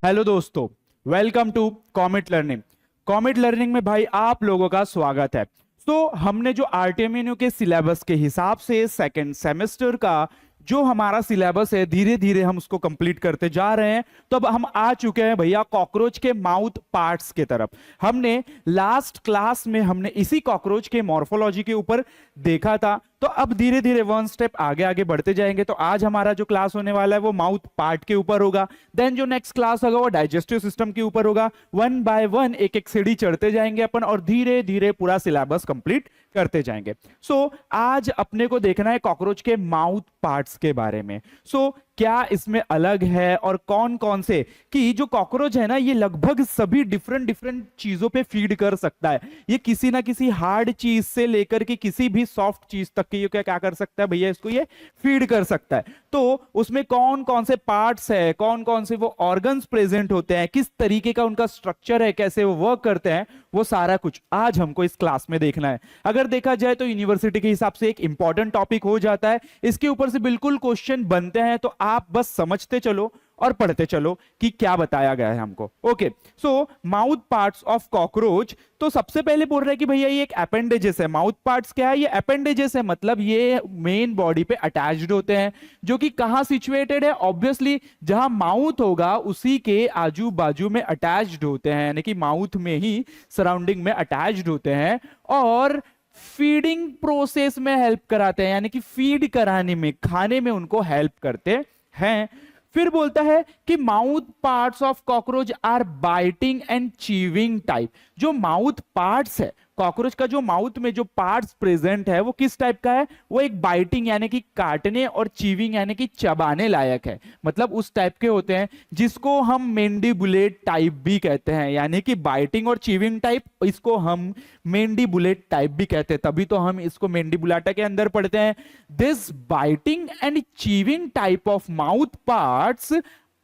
Hello दोस्तों, welcome to Comet Learning. Comet Learning में भाई आप लोगों का स्वागत है। तो हमने जो आरटीएमएनयू के सिलेबस के हिसाब से सेकंड सेमेस्टर का जो हमारा सिलेबस है धीरे धीरे हम उसको कंप्लीट करते जा रहे हैं। तो अब हम आ चुके हैं भैया कॉकरोच के माउथ पार्ट्स के तरफ। हमने लास्ट क्लास में हमने इसी कॉकरोच के मॉर्फोलॉजी के ऊपर देखा था, तो अब धीरे धीरे वन स्टेप आगे आगे बढ़ते जाएंगे। तो आज हमारा जो क्लास होने वाला है वो माउथ पार्ट के ऊपर होगा। देन जो नेक्स्ट क्लास होगा वो डाइजेस्टिव सिस्टम के ऊपर होगा। वन बाय वन एक एक सीढ़ी चढ़ते जाएंगे अपन और धीरे धीरे पूरा सिलेबस कंप्लीट करते जाएंगे। सो आज अपने को देखना है कॉकरोच के माउथ पार्ट्स के बारे में। सो क्या इसमें अलग है और कौन कौन से, कि जो कॉकरोच है ना ये लगभग सभी डिफरेंट डिफरेंट चीजों पे फीड कर सकता है। ये किसी ना किसी हार्ड चीज से लेकर के किसी भी सॉफ्ट चीज तक के ये क्या कर सकता है भैया, इसको ये फीड कर सकता है। तो उसमें कौन कौन से पार्ट्स है, कौन कौन से वो ऑर्गन्स प्रेजेंट होते हैं, किस तरीके का उनका स्ट्रक्चर है, कैसे वो वर्क करते हैं, वो सारा कुछ आज हमको इस क्लास में देखना है। अगर देखा जाए तो यूनिवर्सिटी के हिसाब से एक इंपॉर्टेंट टॉपिक हो जाता है, इसके ऊपर से बिल्कुल क्वेश्चन बनते हैं। तो आप बस समझते चलो और पढ़ते चलो कि क्या बताया गया है हमको। Okay, so mouth parts of cockroach. तो सबसे पहले बोल रहे हैं कि भैया ये एक अपेंडेजेस है। माउथ पार्ट्स क्या है? ये अपेंडेजेस है, मतलब ये मेन बॉडी पे अटैच्ड होते हैं, जो कि कहां सिचुएटेड है? ऑब्वियसली जहां माउथ होगा उसी के आजू बाजू में अटैच्ड होते हैं, यानी कि माउथ में ही सराउंडिंग में अटैच्ड होते हैं और फीडिंग प्रोसेस में हेल्प कराते हैं, यानी कि फीड कराने में, खाने में उनको हेल्प करते हैं। फिर बोलता है कि mouth parts of cockroach are biting and chewing type. जो माउथ पार्ट्स है कॉकरोच का, जो माउथ में जो पार्ट्स प्रेजेंट है वो किस टाइप का है? वो एक बाइटिंग यानी कि काटने और चीविंग यानी कि चबाने लायक है, मतलब उस टाइप के होते हैं, जिसको हम मेंडिबुलेट टाइप भी कहते हैं। यानी कि बाइटिंग और चीविंग टाइप, इसको हम मेंडिबुलेट टाइप भी कहते हैं, तभी तो हम इसको मेंडिबुलाटा के अंदर पढ़ते हैं। This biting and chewing type of mouth parts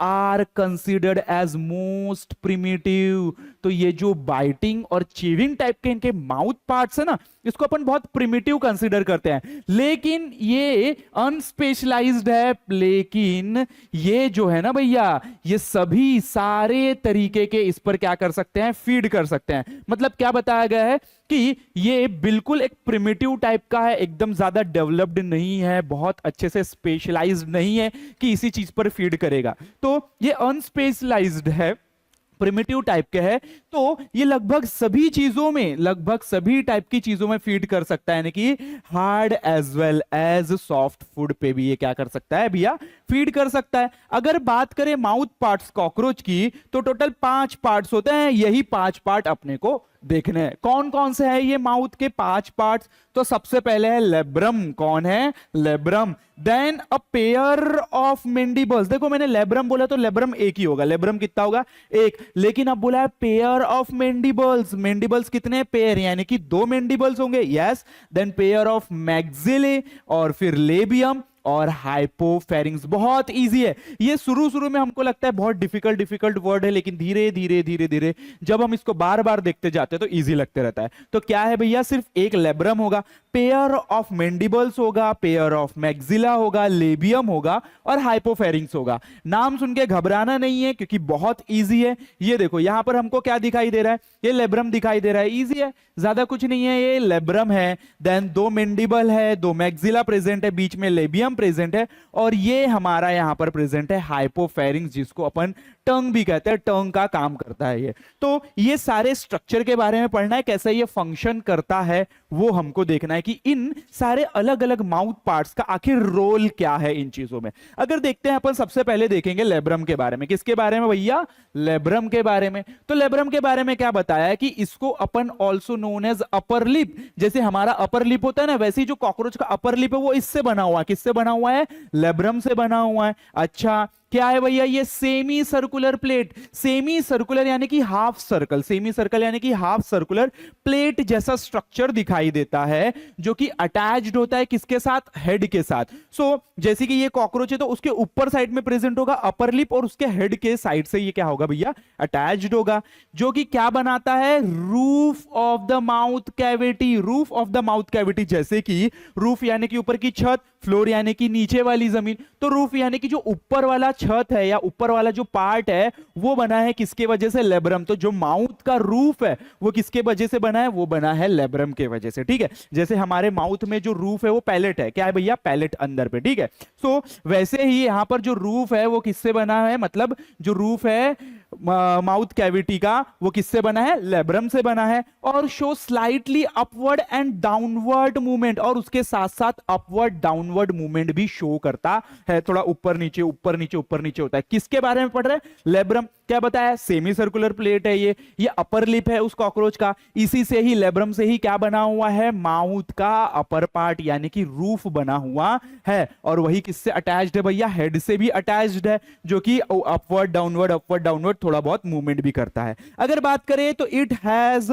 are considered as most primitive. तो ये जो बाइटिंग और चीविंग टाइप के इनके माउथ पार्ट्स है ना, इसको अपन बहुत प्रिमिटिव कंसिडर करते हैं, लेकिन ये अनस्पेशलाइज्ड है। लेकिन ये जो है ना भैया, ये सभी सारे तरीके के इस पर क्या कर सकते हैं? फीड कर सकते हैं। मतलब क्या बताया गया है कि ये बिल्कुल एक प्रिमिटिव टाइप का है, एकदम ज्यादा डेवलप्ड नहीं है, बहुत अच्छे से स्पेशलाइज्ड नहीं है कि इसी चीज पर फीड करेगा। तो ये अनस्पेशलाइज्ड है, प्रिमिटिव टाइप के है। तो ये लगभग सभी चीजों में, लगभग सभी टाइप की चीजों में फीड कर सकता है, यानी कि hard as well as soft food पे भी ये क्या कर सकता है भैया? फीड कर सकता है। अगर बात करें माउथ पार्ट्स कॉकरोच की, तो टोटल 5 पार्ट्स होते हैं। यही 5 पार्ट अपने को देखने हैं। कौन कौन से हैं ये माउथ के 5 पार्ट्स? तो सबसे पहले है लेब्रम। कौन है? Labrum. Then a pair of mandibles. देखो मैंने लेब्रम बोला तो लेब्रम एक ही होगा, लेब्रम कितना होगा? एक। लेकिन अब बोला है पेयर ऑफ मेंडिबल्स। मेंडिबल्स कितने? पेयर, यानी कि 2 मेंडिबल्स होंगे। Yes. Then pair of maxillae और फिर लेबियम और हाइपोफेरिंग्स। बहुत इजी है ये। शुरू शुरू में हमको लगता है बहुत डिफिकल्ट वर्ड है, लेकिन धीरे धीरे जब हम इसको बार बार देखते जाते हैं तो इजी लगते रहता है। तो क्या है भैया? सिर्फ एक लेब्रम होगा, पेयर ऑफ मेंडिबल्स होगा, पेयर ऑफ मैक्सिला होगा, लेबियम होगा और हाइपोफेरिंग्स होगा। नाम सुन के घबराना नहीं है क्योंकि बहुत इजी है। ये देखो यहां पर हमको क्या दिखाई दे रहा है? ये लेब्रम दिखाई दे रहा है। इजी है, ज्यादा कुछ नहीं है। ये लेब्रम है, देन 2 मेंडिबल है, 2 मैक्सिला प्रेजेंट है, बीच में लेबियम प्रेजेंट है, और ये हमारा यहां पर प्रेजेंट है हाइपोफेरिंग्स, जिसको अपन टंग भी कहते हैं। टंग का काम करता है ये। तो ये सारे स्ट्रक्चर के बारे में पढ़ना है, कैसे ये फंक्शन करता है वो हमको देखना है कि इन सारे अलग अलग माउथ पार्ट्स का आखिर रोल क्या है इन चीजों में। अगर देखते हैं अपन, सबसे पहले देखेंगे लेब्रम के बारे में। किसके बारे में भैया? लेब्रम के बारे में। तो लेब्रम के बारे में क्या बताया है कि इसको अपन also known as upper lip. जैसे हमारा अपर लिप होता है ना, वैसे ही जो कॉकरोच का अपर लिप है वो इससे बना हुआ है। किससे बना हुआ है? लेब्रम से बना हुआ है। अच्छा, क्या है भैया? ये semi circular plate. Semi circular यानी कि हाफ सर्कल, सेमी सर्कल यानी कि हाफ सर्कुलर प्लेट जैसा स्ट्रक्चर दिखाई देता है, जो कि अटैच्ड होता है किसके साथ? हेड के साथ। जैसे कि ये कॉकरोच है तो उसके ऊपर साइड में प्रेजेंट होगा अपर लिप, और उसके हेड के साइड से ये क्या होगा भैया? अटैच्ड होगा, जो कि क्या बनाता है? Roof of the mouth cavity. Roof of the mouth cavity, जैसे कि रूफ यानी कि ऊपर की छत, फ्लोर यानी कि नीचे वाली जमीन। तो रूफ यानी कि जो ऊपर वाला छत है या ऊपर वाला जो पार्ट है वो बना है किसके वजह से? लेब्रम। तो जो माउथ का रूफ है वो किसके वजह से बना है? वो बना है लेब्रम के वजह से, ठीक है। जैसे हमारे माउथ में जो रूफ है वो पैलेट है, क्या है भैया? पैलेट अंदर पे, ठीक है। सो वैसे ही यहां पर जो रूफ है वो किससे बना है? मतलब जो रूफ है माउथ कैविटी का वो किससे बना है? लेब्रम से बना है। और show slightly upward and downward movement, और उसके साथ साथ अपवर्ड डाउनवर्ड मूवमेंट भी शो करता है, थोड़ा ऊपर नीचे ऊपर नीचे ऊपर नीचे होता है। किसके बारे में पढ़ रहे हैं? लेब्रम। क्या बताया? सेमी सर्कुलर प्लेट है ये अपर लिप है उस कॉकरोच का, इसी से ही लेब्रम से ही क्या बना हुआ है? माउथ का अपर पार्ट यानी कि रूफ बना हुआ है। और वही किससे अटैच्ड है भैया? हेड से भी अटैच्ड है, जो कि अपवर्ड डाउनवर्ड थोड़ा बहुत मूवमेंट भी करता है। अगर बात करें तो it has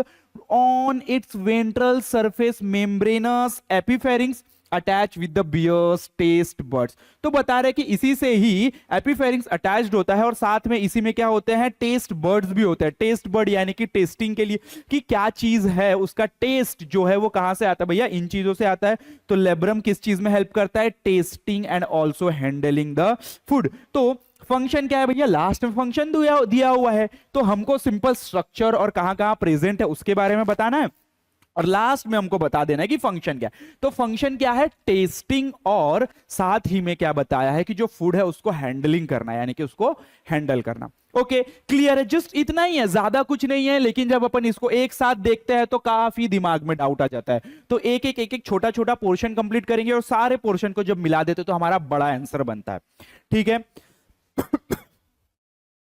on its ventral surface membranous epipharynx attach with the bears taste buds. तो बता रहे कि इसी से ही एपिफेरिंग्स अटैच्ड होता है और साथ में इसी में क्या होते हैं? टेस्ट बर्ड्स भी होते हैं। टेस्ट बर्ड यानी कि टेस्टिंग के लिए कि क्या चीज है, उसका टेस्ट जो है वो कहां से आता है भैया? इन चीजों से आता है। तो लेब्रम किस चीज में हेल्प करता है? Testing and also handling the food. तो फंक्शन क्या है भैया? लास्ट में फंक्शन दिया हुआ है, तो हमको सिंपल स्ट्रक्चर और कहां कहां प्रेजेंट है उसके बारे में बताना है, और लास्ट में हमको बता देना है कि फंक्शन क्या है। तो फंक्शन क्या है? टेस्टिंग, और साथ ही में क्या बताया है कि जो फूड है उसको हैंडलिंग करना, यानी कि उसको हैंडल करना। ओके, क्लियर है? जस्ट इतना ही है, ज्यादा कुछ नहीं है। लेकिन जब अपन इसको एक साथ देखते हैं तो काफी दिमाग में डाउट आ जाता है। तो एक एक छोटा छोटा पोर्शन कंप्लीट करेंगे और सारे पोर्शन को जब मिला देते तो हमारा बड़ा आंसर बनता है, ठीक है।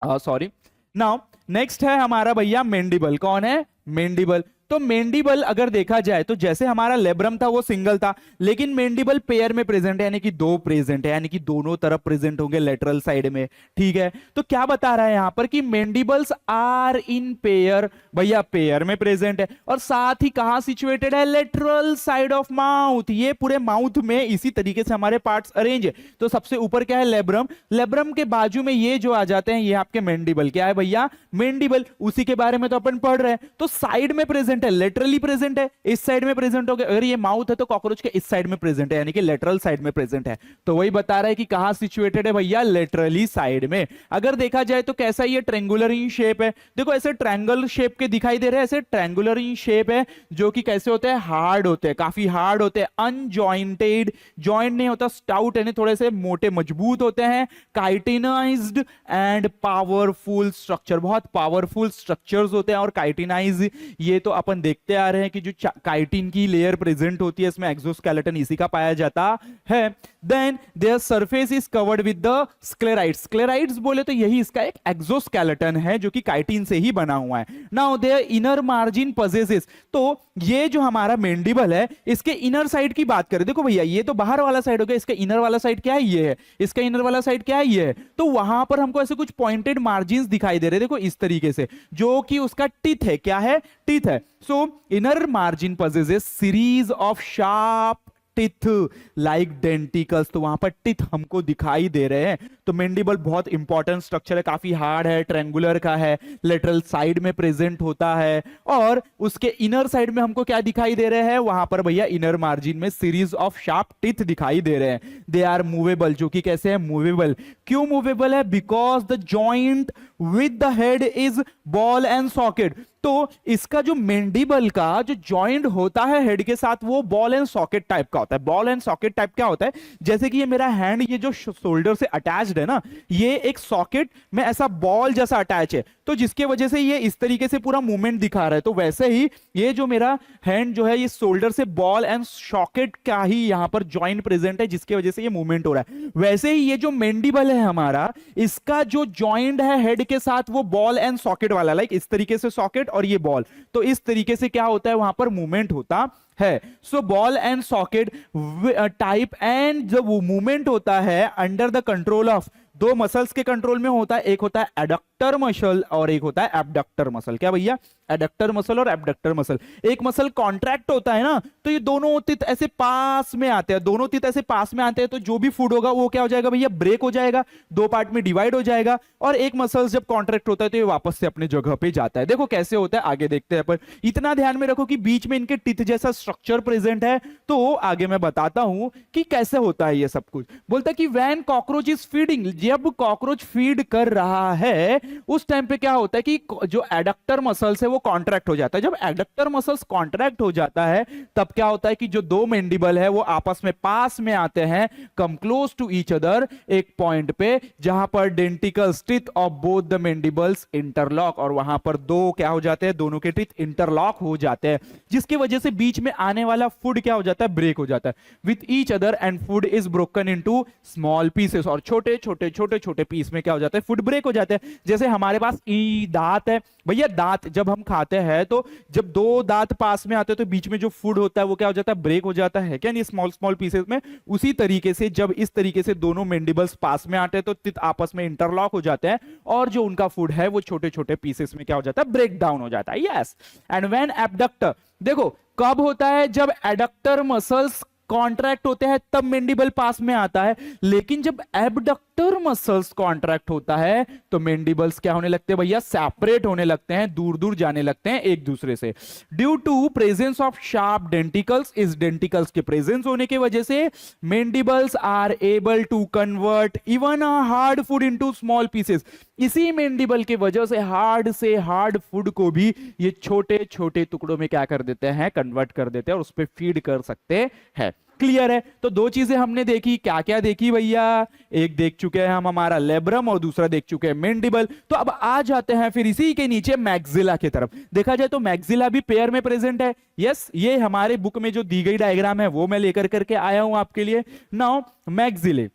सॉरी। नाउ नेक्स्ट है हमारा भैया मेंडिबल। कौन है? मेंडिबल। तो मेंडिबल अगर देखा जाए तो जैसे हमारा लेब्रम था वो सिंगल था, लेकिन मेंडिबल पेयर में प्रेजेंट है, यानी कि दो प्रेजेंट है, यानी कि दोनों तरफ प्रेजेंट होंगे लेटरल साइड में, ठीक है। तो क्या बता रहा है यहां पर कि मेंडिबल्स आर इन पेयर, भैया पेयर में प्रेजेंट है, और साथ ही कहां सिचुएटेड है? Lateral side of mouth. ये पूरे माउथ में इसी तरीके से हमारे पार्ट्स अरेंज है। तो सबसे ऊपर क्या है? लेब्रम। लेब्रम के बाजू में ये जो आ जाते हैं ये आपके मेंडिबल। क्या है भैया? मेंडिबल। उसी के बारे में तो अपन पढ़ रहे हैं। तो साइड में प्रेजेंट है, लेटरली प्रेजेंट है, इस साइड में प्रेजेंट हो गया। अगर ये माउथ है तो कॉकरोच के इस साइड में प्रेजेंट है, यानी कि लेटरल साइड में प्रेजेंट है। तो वही बता रहा है कि कहां सिचुएटेड है भैया? लेटरली साइड में। अगर देखा जाए तो कैसा ये ट्रायंगुलर इन शेप है, देखो ऐसे ट्रायंगल शेप के दिखाई दे रहे हैं, ऐसे ट्रायंगुलर इन शेप है, जो कि कैसे होते हैं? हार्ड होते हैं, काफी हार्ड होते हैं, अनजॉइंटेड, जॉइंट नहीं होता, स्टाउट यानी थोड़े से मोटे मजबूत होते हैं, काइटिनाइज्ड एंड पावरफुल स्ट्रक्चर, बहुत पावरफुल स्ट्रक्चर्स होते हैं। और काइटिनाइज ये तो अपन देखते आ रहे हैं कि जो काइटिन की लेयर प्रेजेंट होती है इसमें एक्सोस्केलेटन इसी का पाया जाता है। Then their surface is covered with the sclerites. Sclerites बोले तो यही इसका एक एक्सोस्केलेटन है जो कि काइटिन से ही बना हुआ है। Now their inner margin possesses, तो ये जो हमारा मेंडिबल है इसके इनर साइड की बात करें, देखो भैया ये तो बाहर वाला साइड हो गया, इसका इनर वाला साइड क्या है? ये है। इसका इनर वाला साइड क्या है? ये है। तो वहां पर हमको ऐसे कुछ पॉइंटेड मार्जिन दिखाई दे रहे हैं, देखो इस तरीके से, जो कि उसका टीथ है। क्या है? टीथ है। So inner margin possesses series of sharp teeth like denticles, तो वहां पर टिथ हमको दिखाई दे रहे हैं। तो मेंडिबल बहुत इंपॉर्टेंट स्ट्रक्चर है, काफी हार्ड है, ट्रायंगुलर का है, लेटरल साइड में प्रेजेंट होता है। और उसके इनर साइड में हमको क्या दिखाई दे रहे हैं? वहां पर भैया इनर मार्जिन में सीरीज ऑफ शार्प टिथ दिखाई दे रहे हैं। दे आर मूवेबल, जो कि कैसे है? मूवेबल। क्यों मूवेबल है? Because the joint with the head is ball and socket. तो इसका जो मेंडिबल का जो जॉइंट होता है हेड के साथ वो बॉल एंड सॉकेट टाइप का होता है। बॉल एंड सॉकेट टाइप क्या होता है? जैसे कि ये मेरा हैंड ये जो शोल्डर से अटैच्ड है ना, ये एक सॉकेट में ऐसा बॉल जैसा अटैच है, तो जिसके वजह से ये इस तरीके से पूरा मूवमेंट दिखा रहा है। तो वैसे ही ये जो मेरा हैंड जो है ये शोल्डर से बॉल एंड सॉकेट का ही यहां पर जॉइंट प्रेजेंट है, जिसकी वजह से ये मूवमेंट हो रहा है। वैसे ही ये जो मेंडिबल है हमारा, इसका जो जॉइंट है हेड के साथ वो बॉल एंड सॉकेट वाला, लाइक इस तरीके से सॉकेट और ये बॉल, तो इस तरीके से क्या होता है? वहां पर मूवमेंट होता है। सो ball and socket type, and जब वो मूवमेंट होता है अंडर द कंट्रोल ऑफ, दो मसल्स के कंट्रोल में होता है, एक होता है एडक्टर एडक्टर मसल और एक होता है एबडक्टर मसल। क्या भैया? एडक्टर मसल और एबडक्टर मसल। एक मसल कॉन्ट्रैक्ट होता है ना, तो ये दोनों तित ऐसे पास में आते हैं, दोनों तित ऐसे पास में आते हैं, तो जो भी फूड होगा वो क्या हो जाएगा भैया? ब्रेक हो जाएगा, दो पार्ट में डिवाइड हो जाएगा। और एक मसल जब कॉन्ट्रैक्ट होता है तो ये वापस से अपने जगह पे जाता है। देखो कैसे होता है, आगे देखते हैं। पर इतना ध्यान में रखो कि बीच में इनके टिथ जैसा स्ट्रक्चर प्रेजेंट है, तो आगे मैं बताता हूं कि कैसे होता है ये सब कुछ। बोलता है कि व्हेन कॉकरोच इज फीडिंग, जब कॉकरोच फीड कर रहा है उस टाइम पे क्या होता है कि जो एडक्टर मसल्स है वो कॉन्ट्रैक्ट हो जाता है। जब एडक्टर मसल्स कॉन्ट्रैक्ट हो जाता है तब क्या होता है कि जो दो मैंडिबल है वो आपस में पास में आते हैं, come close to each other, एक पॉइंट पे जहां पर denticles teeth of both the mandibles interlock, और वहां पर दो क्या हो जाते हैं? दोनों के टीथ इंटरलॉक हो जाते हैं, जिसकी वजह से बीच में आने वाला फूड क्या हो जाता है? ब्रेक हो जाता है with each other, and food is broken into small pieces, और छोटे छोटे छोटे छोटे पीस में क्या हो जाता है? फूड ब्रेक हो जाता है। जैसे हमारे पास दांत है भैया, दांत जब हम खाते हैं तो जब दो दांत पास में आते हैं तो बीच में जो फूड होता है वो क्या हो जाता है? ब्रेक हो जाता है, क्या नहीं? स्मॉल स्मॉल पीसेस में। उसी तरीके से जब इस तरीके से दोनों मैंडिबल्स पास में आते हैं तो टीथ आपस में इंटरलॉक हो जाते हैं, और जो उनका फूड है वो छोटे छोटे पीसेस में क्या हो जाता है? ब्रेक डाउन हो जाता है। यस, एंड व्हेन एबडक्टर, देखो कब होता है? जब एडक्टर मसल्स कॉन्ट्रैक्ट होते हैं तब मैंडिबल पास में आता है, लेकिन जब एबडक्टर मसल्स कॉन्ट्रैक्ट होता है तो मैंडिबल्स क्या होने लगते हैं भैया? सेपरेट होने लगते हैं, दूर दूर जाने लगते हैं एक दूसरे से। Due to presence of sharp denticles, इस डेंटिकल्स के प्रेजेंस होने की वजह से mandibles are able to convert even a hard food into small pieces. इसी मैंडिबल की वजह से हार्ड फूड को भी ये छोटे छोटे टुकड़ों में क्या कर देते हैं? कन्वर्ट कर देते हैं और उस पर फीड कर सकते हैं। क्लियर है? तो दो चीजें हमने देखी, क्या क्या देखी भैया? एक देख चुके हैं हम हमारा लेब्रम, और दूसरा देख चुके हैं मैंडिबल। तो अब आ जाते हैं फिर इसी के नीचे मैक्सिला की तरफ। देखा जाए तो मैक्सिला भी पेयर में प्रेजेंट है। यस, ये हमारे बुक में जो दी गई डायग्राम है वो मैं लेकर करके आया हूं आपके लिए। नाउ मैक्सिले,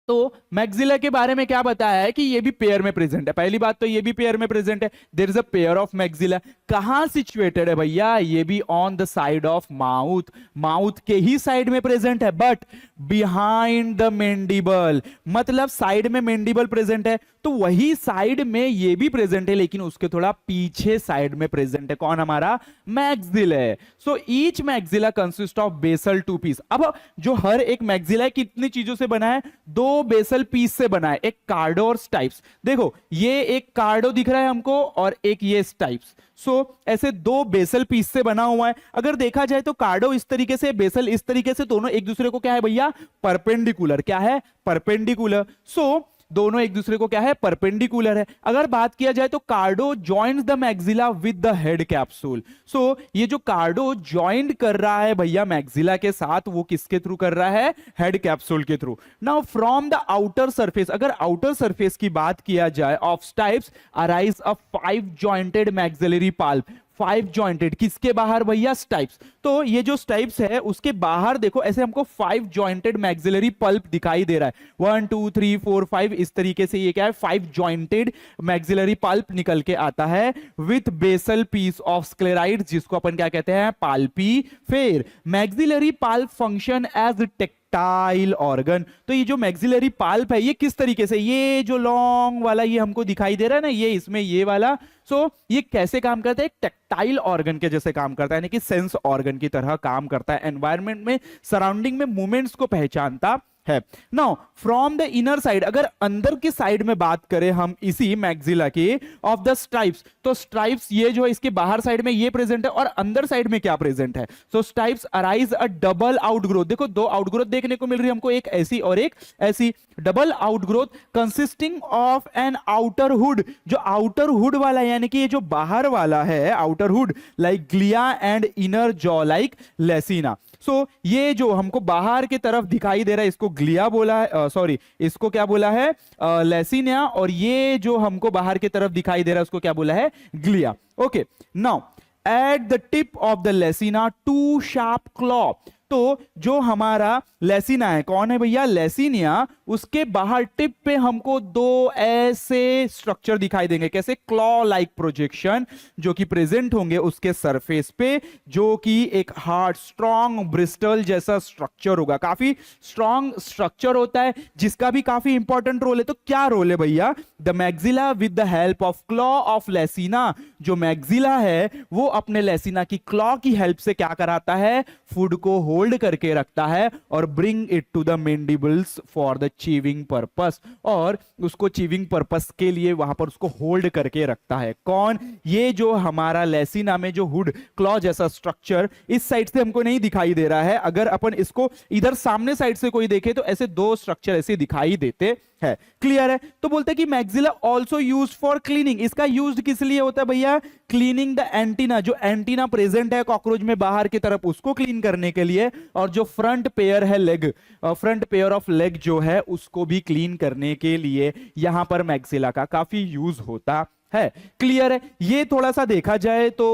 तो मैक्सिला के बारे में क्या बताया है कि ये भी पेयर में प्रेजेंट है। पहली बात तो ये भी पेयर में प्रेजेंट है, there is a pair of maxilla. कहां सिचुएटेड है भैया? ये भी on the side of mouth, mouth के ही साइड में प्रेजेंट है, बट बिहाइंड द मैंडिबल, मतलब साइड में मैंडिबल प्रेजेंट है तो वही साइड में ये भी प्रेजेंट है, लेकिन उसके थोड़ा पीछे साइड में प्रेजेंट है। कौन? हमारा मैक्सिला है। So each maxilla consist of basal two piece. अब जो हर एक मैक्सिला कितनी चीजों से बना है? दो बेसल पीस से बना है, एक कार्डो और स्टाइप्स। देखो ये एक कार्डो दिख रहा है हमको और एक ये स्टाइप्स। सो ऐसे दो बेसल पीस से बना हुआ है। अगर देखा जाए तो कार्डो इस तरीके से, बेसल इस तरीके से, दोनों एक दूसरे को क्या है भैया? परपेंडिकुलर। क्या है? परपेंडिकुलर। सो दोनों एक दूसरे को क्या है? परपेंडिकुलर है। अगर बात किया जाए तो cardo joins the maxilla with the head capsule. So ये जो कार्डो ज्वाइंट कर रहा है भैया मैक्सिला के साथ, वो किसके थ्रू कर रहा है? हेड कैप्सूल के through. Now from the outer surface, अगर आउटर सरफेस की बात किया जाए of stipes arise a 5 jointed maxillary pulp. 5 jointed किसके बाहर भैया? स्टाइप्स। तो ये जो स्टाइप्स है उसके बाहर देखो ऐसे हमको 5 जॉइंटेड मैक्सिलरी पल्प दिखाई दे रहा है। 1 2 3 4 5 इस तरीके से ये क्या है? 5 जॉइंटेड मैक्सिलरी पल्प निकल के आता है with basal piece of sclerite, जिसको अपन क्या कहते हैं? Palpifer. Maxillary palp function as tactile organ. तो ये जो मैक्सिलरी पल्प है ये किस तरीके से, ये जो लॉन्ग वाला ये हमको दिखाई दे रहा है ना, ये इसमें ये वाला, सो ये कैसे काम करता है? एक टेक्टाइल ऑर्गन के जैसे काम करता है, यानी कि सेंस ऑर्गन की तरह काम करता है। एनवायरनमेंट में, सराउंडिंग में मूवमेंट्स को पहचानता है। Now from the inner side, अगर अंदर की साइड में बात करें हम इसी मैक्सिला की ऑफ द स्ट्राइप्स, तो स्ट्राइप्स ये जो है इसके बाहर साइड में ये प्रेजेंट है और अंदर साइड में क्या प्रेजेंट है? So stipes arise a double outgrowth. देखो दो आउटग्रोथ देखने को मिल रही है हमको, एक ऐसी और एक ऐसी। Double outgrowth consisting of an outer hood. जो आउटर हुड वाला यानी कि ये जो बाहर वाला है outer hood, like galea and inner jaw like lacinia. So ये जो हमको बाहर की तरफ दिखाई दे रहा है इसको ग्लिया बोला है, सॉरी इसको क्या बोला है? लेसिनिया। और ये जो हमको बाहर की तरफ दिखाई दे रहा है उसको क्या बोला है? Galea. Okay, now at the tip of the lacinia 2 sharp claw. तो जो हमारा लेसिना है, कौन है भैया, लेसिनिया, उसके बाहर टिप पे हमको दो ऐसे स्ट्रक्चर दिखाई देंगे, कैसे, क्लॉ लाइक प्रोजेक्शन जो कि प्रेजेंट होंगे उसके सरफेस पे, जो कि एक हार्ड स्ट्रॉन्ग ब्रिस्टल जैसा स्ट्रक्चर होगा। काफी स्ट्रॉन्ग स्ट्रक्चर होता है जिसका भी काफी इंपॉर्टेंट रोल है। तो क्या रोल है भैया, the maxilla with the help of claw of lacinia, जो मैग्जिला है वो अपने लेसिना की क्लॉ की हेल्प से क्या कराता है, फूड को होल्ड करके रखता है और bring it to the mandibles for the chewing purpose, और उसको चीविंग पर्पस के लिए वहां पर उसको होल्ड करके रखता है। कौन, ये जो हमारा लेसिना में जो हुड क्लॉ जैसा स्ट्रक्चर इस साइड से हमको नहीं दिखाई दे रहा है, अगर अपन इसको इधर सामने साइड से कोई देखे तो ऐसे दो स्ट्रक्चर ऐसे दिखाई देते है। क्लियर है। तो बोलते हैं कि maxilla also use for cleaning, इसका यूज किस लिए होता है भैया, क्लीनिंग द एंटीना, जो एंटीना प्रेजेंट है कॉकरोच में बाहर की तरफ उसको क्लीन करने के लिए, और जो फ्रंट पेयर है leg, front pair of leg जो है उसको भी क्लीन करने के लिए यहां पर मैग्जिला का काफी यूज होता है। क्लियर है। ये थोड़ा सा देखा जाए तो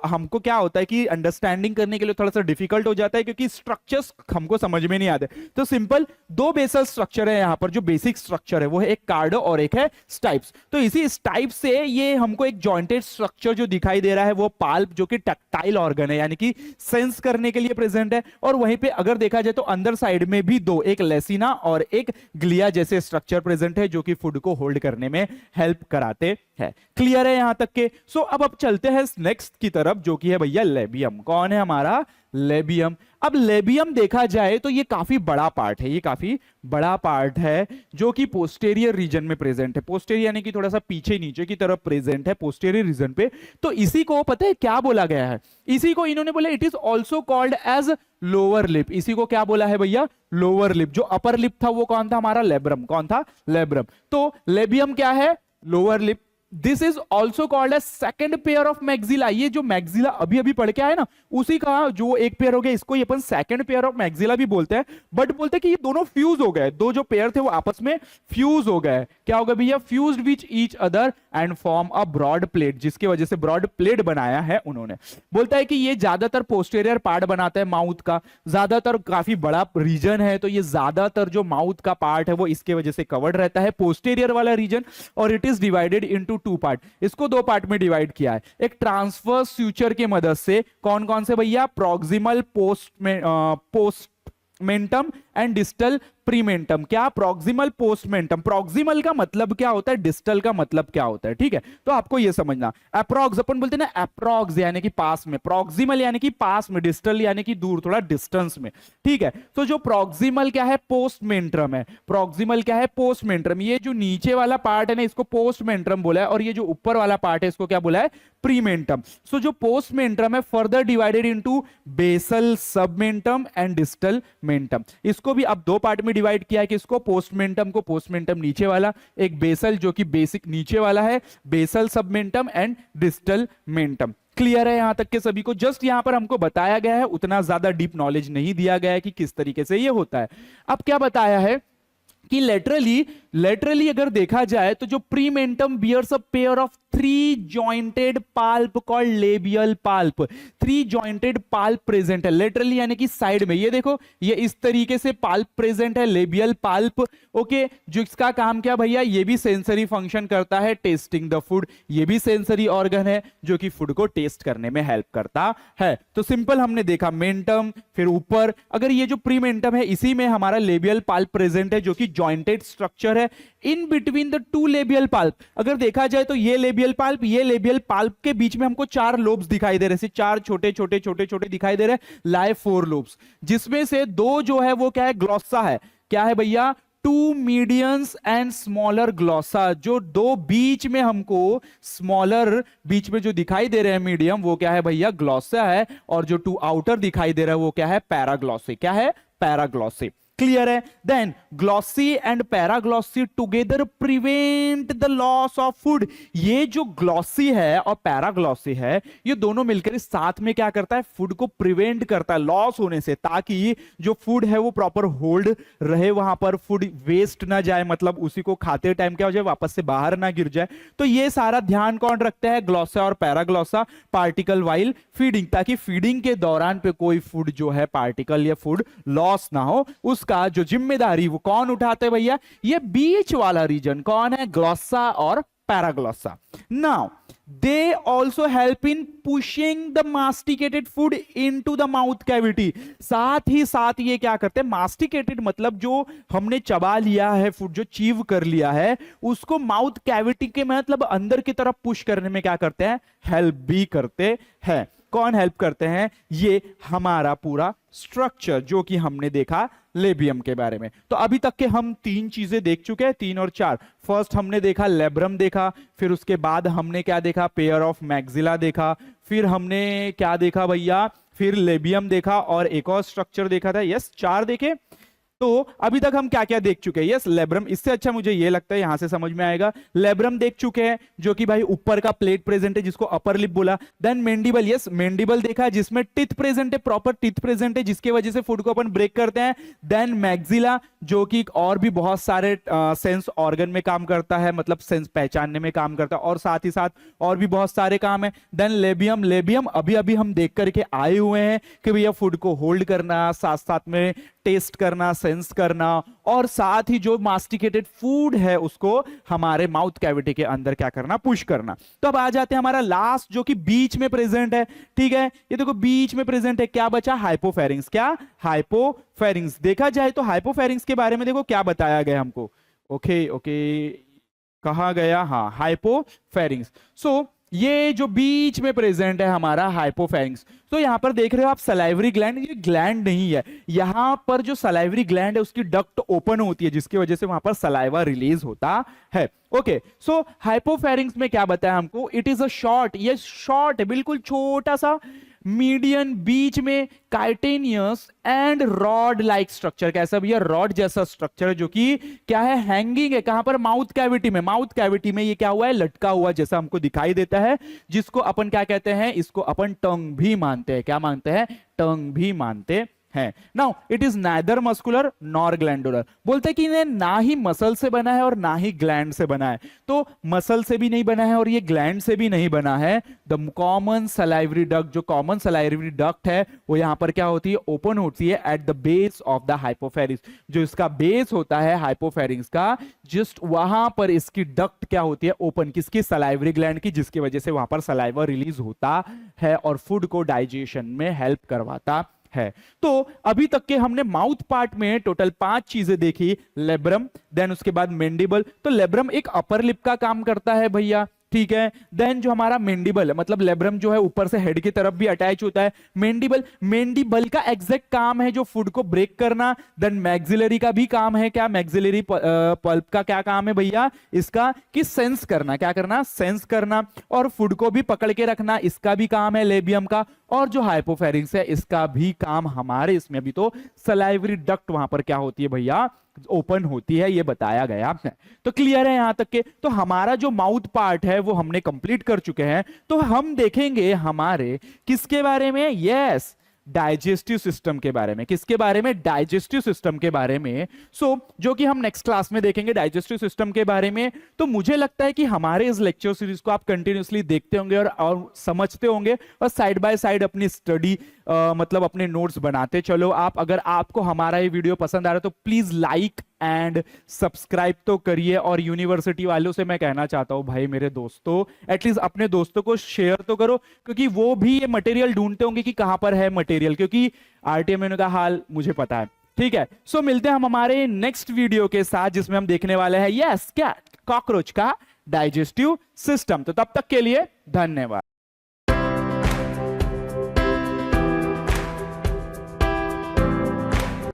हमको क्या होता है कि अंडरस्टैंडिंग करने के लिए थोड़ा सा डिफिकल्ट हो जाता है क्योंकि स्ट्रक्चर्स हमको समझ में नहीं आते। तो सिंपल दो बेसल स्ट्रक्चर है यहां पर, जो बेसिक स्ट्रक्चर है वो है एक कार्डो और एक है स्टाइप्स। तो इसी स्टाइप से ये हमको एक जॉइंटेड स्ट्रक्चर जो दिखाई दे रहा है वो पाल्प, जो कि टैक्टाइल ऑर्गन है, यानी कि सेंस करने के लिए प्रेजेंट है। और वहीं पे अगर देखा जाए तो अंदर साइड में भी दो, एक लेसिना और एक ग्लिया जैसे स्ट्रक्चर प्रेजेंट है जो कि फूड को होल्ड करने में हेल्प कराते हैं। क्लियर है यहां तक के। सो अब चलते हैं नेक्स्ट की तरफ जो कि है भैया लेबियम। कौन है हमारा, लेबियम। अब लेबियम देखा जाए तो ये काफी बड़ा पार्ट है, ये काफी बड़ा पार्ट है जो कि पोस्टेरियर रीजन में प्रेजेंट है। पोस्टेरियर यानी कि थोड़ा सा पीछे नीचे की तरफ प्रेजेंट है पोस्टेरियर रीजन पे। तो इसी को पता है क्या बोला गया है, इसी को इन्होंने बोला it is also called as lower lip. इसी को क्या बोला है भैया, लोअर लिप। जो अपर लिप था वो कौन था हमारा, लेब्रम। कौन था, लेब्रम। तो लेबियम क्या है, lower lip. This is also called as second pair of maxilla. ये जो मैग्जिला अभी अभी पढ़ के आए ना, उसी का जो एक पेयर हो गया, इसको ये अपन सेकेंड पेयर ऑफ मैग्जिला भी बोलते हैं। बट बोलते हैं कि ये दोनों फ्यूज हो गए, दो जो पेयर थे वो आपस में फ्यूज हो गए। क्या हो गया भैया, fused which each other and form a broad plate, जिसकी वजह से ब्रॉड प्लेट बनाया है उन्होंने। बोलता है कि ये ज्यादातर पोस्टेरियर पार्ट बनाता है माउथ का, ज्यादातर काफी बड़ा रीजन है, तो ये ज्यादातर जो माउथ का पार्ट है वो इसके वजह से कवर्ड रहता है, पोस्टेरियर वाला रीजन। और it is divided into two part, इसको दो पार्ट में डिवाइड किया है। एक ट्रांसवर्स फ्यूचर की मदद से, कौन कौन से भैया, प्रॉक्सिमल पोस्टमेंटम एंड डिस्टल प्रीमेंटम। क्या, प्रॉक्सिमल पोस्टमेंटम। प्रॉक्सिमल का मतलब क्या होता है, डिस्टल का मतलब क्या होता है, ठीक है। तो आपको ये समझना, अप्रॉक्स अपन बोलते हैं ना, अप्रॉक्स यानी कि पास में, प्रॉक्सिमल यानी कि पास में, डिस्टल यानी कि दूर, थोड़ा डिस्टेंस में, ठीक है। तो जो प्रॉक्सिमल क्या है, पोस्टमेंट्रम है। प्रॉक्सिमल क्या है, पोस्टमेंट्रम। ये जो नीचे वाला पार्ट है ना, इसको पोस्टमेंट्रम बोला है, और ये जो ऊपर वाला पार्ट है इसको क्या बोला है, प्रीमेंटम। सो जो पोस्टमेंट्रम है further divided into basal submentum and distal mentum. इसको भी अब दो पार्ट में डिवाइड किया है, किसको, पोस्टमेंटम को। पोस्टमेंटम नीचे वाला, एक बेसल जो कि बेसिक नीचे वाला है, basal submentum and distal mentum. Clear है यहां तक के सभी को। जस्ट यहां पर हमको बताया गया है, उतना ज्यादा डीप नॉलेज नहीं दिया गया है कि किस तरीके से ये होता है। अब क्या बताया है कि लेटरली अगर देखा जाए तो जो prementum bears a pair of three jointed palp called labial palp. Three jointed palp present है लेटरली यानी कि साइड में। ये देखो, ये इस तरीके से पाल्प प्रेजेंट है, लेबियल पाल्प। ओके, जो इसका काम क्या भैया, ये भी सेंसरी फंक्शन करता है, टेस्टिंग द फूड। ये भी सेंसरी ऑर्गन है जो कि फूड को टेस्ट करने में हेल्प करता है। तो सिंपल हमने देखा मेंटम, फिर ऊपर अगर ये जो प्रीमेंटम है इसी में हमारा लेबियल पाल्प प्रेजेंट है जो कि जॉइंटेड स्ट्रक्चर है in between the two labial pulp. अगर देखा जाए तो ये लेबियल पाल्प, ये लेबियल पाल्प के बीच में हमको चार लोब्स दिखाई दे रहे हैं, चार छोटे छोटे छोटे छोटे दिखाई दे रहे हैं, लाई फोर लोब्स, जिसमें से दो जो है वो क्या है, ग्लॉसा है। क्या है भैया, टू मीडियंस एंड स्मॉलर ग्लॉसा। जो दो बीच में हमको स्मॉलर बीच में जो दिखाई दे रहे हैं मीडियम, वो क्या है भैया, ग्लॉसा है। और जो टू आउटर दिखाई दे रहा है वो क्या है, पैराग्लॉसे। क्या है, पैराग्लॉसे। क्लियर है? Then glossae and paraglossae together prevent the loss of food. ये जो ग्लॉसी है और पैराग्लॉसी है, ये दोनों मिलकर इस साथ में क्या करता है, फूड को प्रिवेंट करता है लॉस होने से, ताकि जो फूड है वो प्रॉपर होल्ड रहे वहां पर, फूड वेस्ट ना जाए, मतलब उसी को खाते टाइम क्या हो जाए, वापस से बाहर ना गिर जाए। तो ये सारा ध्यान कौन रखता है, ग्लॉसा और पैराग्लॉसा पार्टिकल वाइल फीडिंग, ताकि फीडिंग के दौरान पे कोई फूड जो है पार्टिकल या फूड लॉस ना हो। उसका जो जिम्मेदारी वो कौन उठाते हैं भैया, ये बीच वाला रीजन कौन है, ग्लॉसा और paraglossa. Now they also help in pushing the masticated food into the mouth cavity। साथ ही साथ ये क्या करते हैं, masticated मतलब जो हमने चबा लिया है फूड, जो चीव कर लिया है, उसको माउथ कैविटी के मतलब अंदर की तरफ पुश करने में क्या करते हैं, हेल्प भी करते हैं। कौन हेल्प करते हैं, ये हमारा पूरा स्ट्रक्चर जो कि हमने देखा लेबियम के बारे में। तो अभी तक के हम तीन चीजें देख चुके हैं, 3 और 4। फर्स्ट हमने देखा लेब्रम देखा, फिर उसके बाद हमने क्या देखा, पेयर ऑफ मैक्सिला देखा, फिर हमने क्या देखा भैया, फिर लेबियम देखा, और एक और स्ट्रक्चर देखा था। यस, 4 देखे। तो अभी तक हम क्या क्या देख चुके हैं, यस लेब्रम, इससे अच्छा मुझे ये लगता है यहां से समझ में आएगा। लेब्रम देख चुके हैं जो कि भाई ऊपर का प्लेट प्रेजेंट है, जिसको अपर लिप बोला। देन मेंडिबल, यस मेंडिबल देखा जिसमें टिथ प्रेजेंट है, प्रॉपर टिथ प्रेजेंट है, जिसकी वजह से फूड को अपन ब्रेक करते हैं। देन मैक्सिला जो कि और भी बहुत सारे सेंस ऑर्गन में काम करता है, मतलब सेंस पहचानने में काम करता है, और साथ ही साथ और भी बहुत सारे काम है। देन लेबियम, लेबियम अभी अभी हम देख करके आए हुए हैं कि भैया फूड को होल्ड करना, साथ साथ में टेस्ट करना, सेंस करना, और साथ ही जो मास्टिकेटेड फूड है उसको हमारे माउथ कैविटी के अंदर क्या करना, पुश करना। तो अब आ जाते हैं हमारा लास्ट जो कि बीच में प्रेजेंट है। ठीक है, ये देखो बीच में प्रेजेंट है, क्या बचा, हाइपोफेरिंग्स। क्या, हाइपोफेरिंग्स। देखा जाए तो हाइपोफेरिंग्स के बारे में देखो क्या बताया गया हमको। ओके ओके, कहा गया, हाँ हाइपोफेरिंग्स। सो ये जो बीच में प्रेजेंट है हमारा हाइपोफेरिंग्स। तो यहां पर देख रहे हो आप सलाइवरी ग्लैंड, ये ग्लैंड नहीं है, यहां पर जो सलाइवरी ग्लैंड है उसकी डक्ट ओपन होती है, जिसकी वजह से वहां पर सलाइवा रिलीज होता है। ओके, सो हाइपोफेरिंग्स में क्या बताया हमको, इट इज अ शॉर्ट, ये शॉर्ट है, बिल्कुल छोटा सा मीडियन, बीच में chitinous and rod like structure. कैसा भैया, रॉड जैसा स्ट्रक्चर, जो कि क्या है, हैंगिंग है। कहां पर, माउथ कैविटी में। माउथ कैविटी में ये क्या हुआ है, लटका हुआ जैसा हमको दिखाई देता है, जिसको अपन क्या कहते हैं, इसको अपन टंग भी मानते हैं। क्या मानते हैं, टंग भी मानते है। Now it is neither muscular nor glandular. बोलते हैं कि ये ना ही मसल से बना है और ना ही ग्लैंड से बना है। तो मसल से भी नहीं बना है और ये ग्लैंड से भी नहीं बना है। द कॉमन सलाइवरी डक्ट, जो कॉमन सलाइवरी डक्ट है वो यहां पर क्या होती है, ओपन होती है at the base of the हाइपोफेरिंक्स। जो इसका बेस होता है हाइपोफेरिंक्स का, जस्ट वहां पर इसकी डक्ट क्या होती है, ओपन, किसकी, सलाइवरी ग्लैंड की, जिसकी वजह से वहां पर सलाइवा रिलीज होता है और फूड को डाइजेशन में हेल्प करवाता है। तो अभी तक के हमने माउथ पार्ट में टोटल 5 चीजें देखी, लेब्रम, देन उसके बाद मेंडिबल। तो लेब्रम एक अपर लिप का काम करता है भैया, ठीक है। देन जो हमारा मेंडिबल है, मतलब लेब्रम जो है ऊपर से हेड की तरफ भी अटैच होता है। मेंडिबल, मेंडिबल का एग्जैक्ट काम है जो फूड को ब्रेक करना। देन मैक्सिलरी का भी काम है, क्या, मैक्सिलरी पल्प का क्या काम है भैया, इसका कि सेंस करना, क्या करना, सेंस करना, और फूड को भी पकड़ के रखना, इसका भी काम है लेबियम का। और जो हाइपोफेरिंक्स है इसका भी काम हमारे इसमें अभी तो सलाइवरी डक्ट वहां पर क्या होती है भैया, ओपन होती है, ये बताया गया है। तो क्लियर है यहां तक के। तो हमारा जो माउथ पार्ट है वो हमने कंप्लीट कर चुके हैं। तो हम देखेंगे हमारे किसके बारे में, यस डाइजेस्टिव सिस्टम के बारे में। किसके बारे में, डाइजेस्टिव सिस्टम के बारे में। जो कि हम नेक्स्ट क्लास में देखेंगे डाइजेस्टिव सिस्टम के बारे में। तो मुझे लगता है कि हमारे इस लेक्चर सीरीज को आप कंटिन्यूअसली देखते होंगे और समझते होंगे, और साइड बाय साइड अपनी स्टडी मतलब अपने नोट्स बनाते चलो आप। अगर आपको हमारा ये वीडियो पसंद आ रहा है तो प्लीज लाइक एंड सब्सक्राइब तो करिए। और यूनिवर्सिटी वालों से मैं कहना चाहता हूं, भाई मेरे दोस्तों, एटलीस्ट अपने दोस्तों को शेयर तो करो, क्योंकि वो भी ये मटेरियल ढूंढते होंगे कि कहां पर है मटेरियल, क्योंकि आरटीएमएन का हाल मुझे पता है। ठीक है, सो मिलते हैं हम हमारे नेक्स्ट वीडियो के साथ, जिसमें हम देखने वाले हैं यस क्या, कॉकरोच का डाइजेस्टिव सिस्टम। तो तब तक के लिए धन्यवाद।